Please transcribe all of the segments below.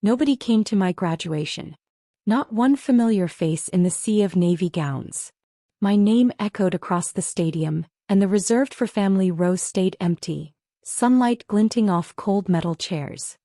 Nobody came to my graduation. Not one familiar face in the sea of navy gowns. My name echoed across the stadium, and the reserved for family row stayed empty, sunlight glinting off cold metal chairs.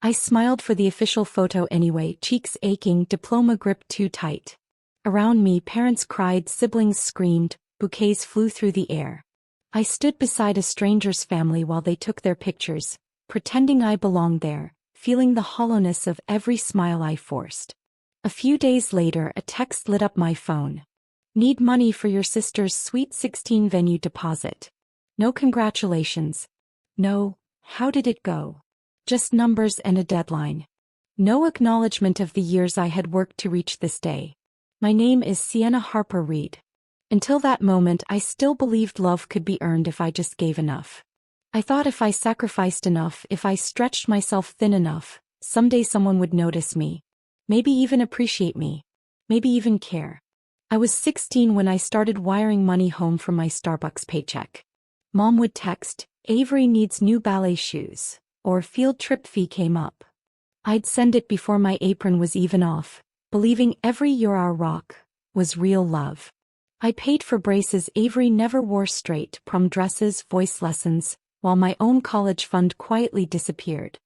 I smiled for the official photo anyway, cheeks aching, diploma gripped too tight. Around me, parents cried, siblings screamed, bouquets flew through the air. I stood beside a stranger's family while they took their pictures, pretending I belonged there, feeling the hollowness of every smile I forced. A few days later, a text lit up my phone. Need money for your sister's Sweet 16 venue deposit. No congratulations. No, how did it go? Just numbers and a deadline. No acknowledgement of the years I had worked to reach this day. My name is Sienna Harper Reed. Until that moment, I still believed love could be earned if I just gave enough. I thought if I sacrificed enough, if I stretched myself thin enough, someday someone would notice me. Maybe even appreciate me. Maybe even care. I was 16 when I started wiring money home from my Starbucks paycheck. Mom would text, "Avery needs new ballet shoes," or "field trip fee came up." I'd send it before my apron was even off, believing every "You're our rock" was real love. I paid for braces Avery never wore straight, prom dresses, voice lessons, while my own college fund quietly disappeared.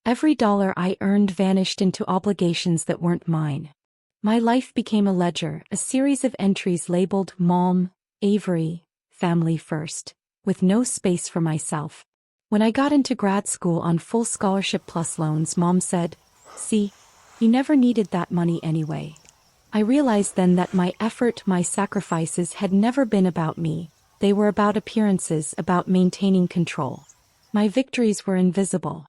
Every dollar I earned vanished into obligations that weren't mine. My life became a ledger, a series of entries labeled Mom, Avery, Family First, with no space for myself. When I got into grad school on full scholarship plus loans, Mom said, "See, you never needed that money anyway." I realized then that my effort, my sacrifices had never been about me. They were about appearances, about maintaining control. My victories were invisible.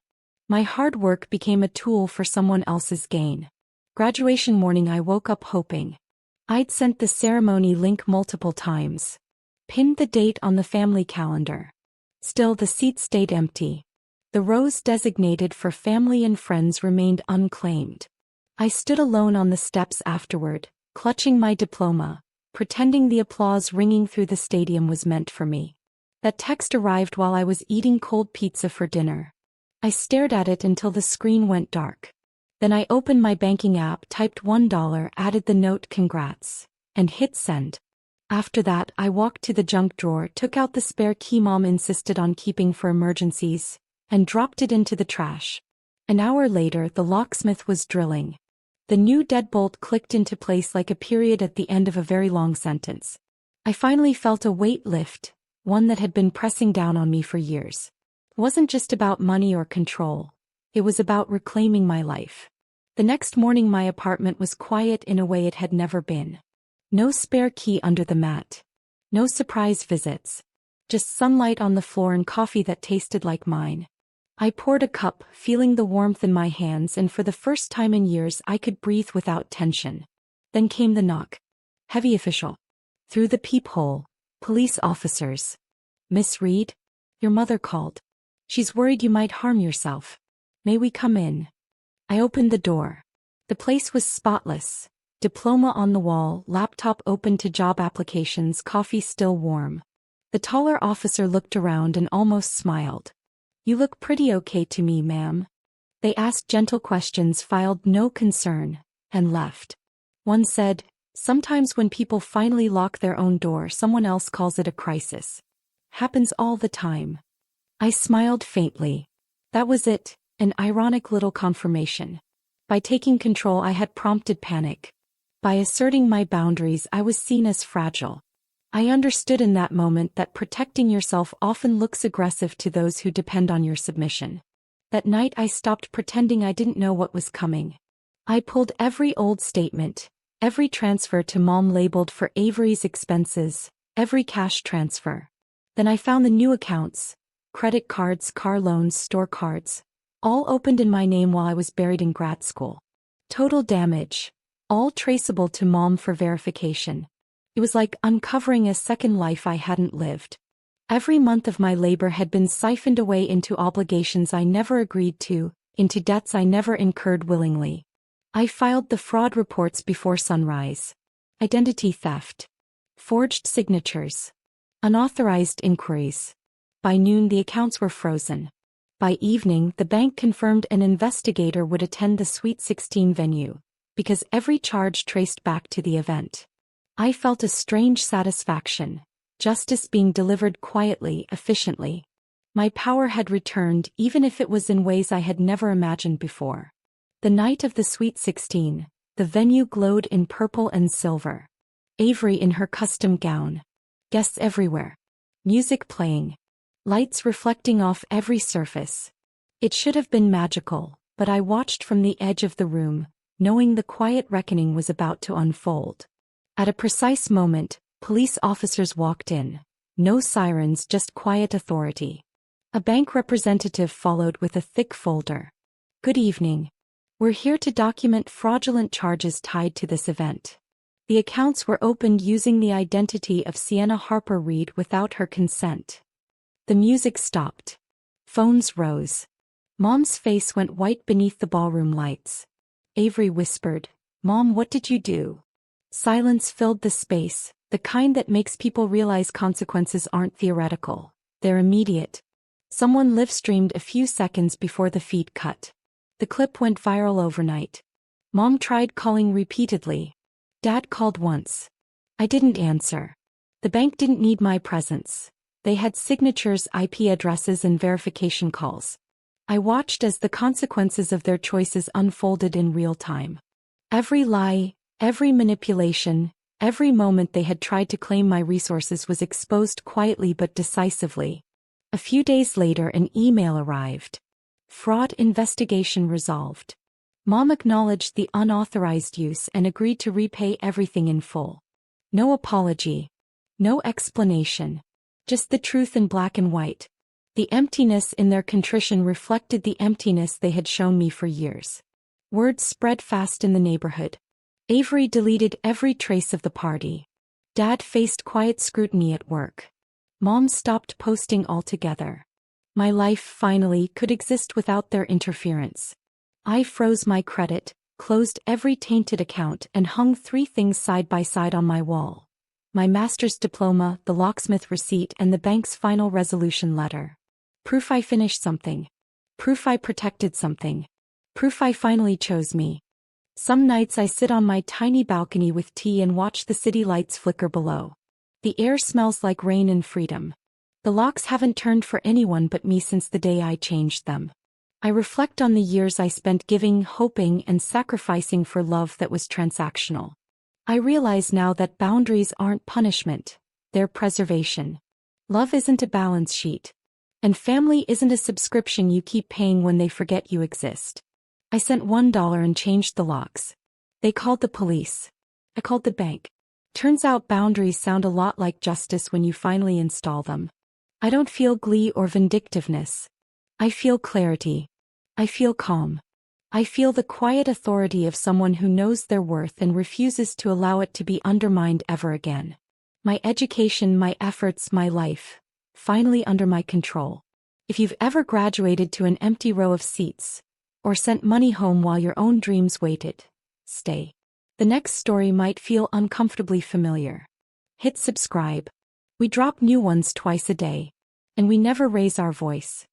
My hard work became a tool for someone else's gain. Graduation morning, I woke up hoping. I'd sent the ceremony link multiple times. Pinned the date on the family calendar. Still, the seats stayed empty. The rows designated for family and friends remained unclaimed. I stood alone on the steps afterward, clutching my diploma, pretending the applause ringing through the stadium was meant for me. That text arrived while I was eating cold pizza for dinner. I stared at it until the screen went dark. Then I opened my banking app, typed $1, added the note "Congrats," and hit send. After that, I walked to the junk drawer, took out the spare key Mom insisted on keeping for emergencies, and dropped it into the trash. An hour later, the locksmith was drilling. The new deadbolt clicked into place like a period at the end of a very long sentence. I finally felt a weight lift, one that had been pressing down on me for years. It wasn't just about money or control. It was about reclaiming my life. The next morning, my apartment was quiet in a way it had never been. No spare key under the mat. No surprise visits. Just sunlight on the floor and coffee that tasted like mine. I poured a cup, feeling the warmth in my hands, and for the first time in years I could breathe without tension. Then came the knock. Heavy official. Through the peephole, police officers. "Miss Reed? Your mother called. She's worried you might harm yourself. May we come in?" I opened the door. The place was spotless. Diploma on the wall, laptop open to job applications, coffee still warm. The taller officer looked around and almost smiled. "You look pretty okay to me, ma'am." They asked gentle questions, filed no concern, and left. One said, "Sometimes when people finally lock their own door, someone else calls it a crisis. Happens all the time." I smiled faintly. That was it, an ironic little confirmation. By taking control, I had prompted panic. By asserting my boundaries, I was seen as fragile. I understood in that moment that protecting yourself often looks aggressive to those who depend on your submission. That night, I stopped pretending I didn't know what was coming. I pulled every old statement, every transfer to Mom labeled for Avery's expenses, every cash transfer. Then I found the new accounts, credit cards, car loans, store cards, all opened in my name while I was buried in grad school. Total damage, all traceable to Mom for verification. It was like uncovering a second life I hadn't lived. Every month of my labor had been siphoned away into obligations I never agreed to, into debts I never incurred willingly. I filed the fraud reports before sunrise. Identity theft. Forged signatures. Unauthorized inquiries. By noon, the accounts were frozen. By evening, the bank confirmed an investigator would attend the Sweet 16 venue, because every charge traced back to the event. I felt a strange satisfaction, justice being delivered quietly, efficiently. My power had returned, even if it was in ways I had never imagined before. The night of the Sweet 16, the venue glowed in purple and silver. Avery in her custom gown. Guests everywhere. Music playing. Lights reflecting off every surface. It should have been magical, but I watched from the edge of the room, knowing the quiet reckoning was about to unfold. At a precise moment, police officers walked in. No sirens, just quiet authority. A bank representative followed with a thick folder. "Good evening. We're here to document fraudulent charges tied to this event." The accounts were opened using the identity of Sienna Harper Reed without her consent. The music stopped. Phones rose. Mom's face went white beneath the ballroom lights. Avery whispered, "Mom, what did you do?" Silence filled the space, the kind that makes people realize consequences aren't theoretical, they're immediate. Someone live-streamed a few seconds before the feed cut. The clip went viral overnight. Mom tried calling repeatedly. Dad called once. I didn't answer. The bank didn't need my presence. They had signatures, IP addresses, and verification calls. I watched as the consequences of their choices unfolded in real time. Every lie, every manipulation, every moment they had tried to claim my resources was exposed quietly but decisively. A few days later, an email arrived. Fraud investigation resolved. Mom acknowledged the unauthorized use and agreed to repay everything in full. No apology. No explanation. Just the truth in black and white. The emptiness in their contrition reflected the emptiness they had shown me for years. Word spread fast in the neighborhood. Avery deleted every trace of the party. Dad faced quiet scrutiny at work. Mom stopped posting altogether. My life, finally, could exist without their interference. I froze my credit, closed every tainted account, and hung 3 things side by side on my wall. My master's diploma, the locksmith receipt, and the bank's final resolution letter. Proof I finished something. Proof I protected something. Proof I finally chose me. Some nights I sit on my tiny balcony with tea and watch the city lights flicker below. The air smells like rain and freedom. The locks haven't turned for anyone but me since the day I changed them. I reflect on the years I spent giving, hoping, and sacrificing for love that was transactional. I realize now that boundaries aren't punishment, they're preservation. Love isn't a balance sheet. And family isn't a subscription you keep paying when they forget you exist. I sent $1 and changed the locks. They called the police. I called the bank. Turns out boundaries sound a lot like justice when you finally install them. I don't feel glee or vindictiveness. I feel clarity. I feel calm. I feel the quiet authority of someone who knows their worth and refuses to allow it to be undermined ever again. My education, my efforts, my life, finally under my control. If you've ever graduated to an empty row of seats, or sent money home while your own dreams waited, stay. The next story might feel uncomfortably familiar. Hit subscribe. We drop new ones twice a day. And we never raise our voice.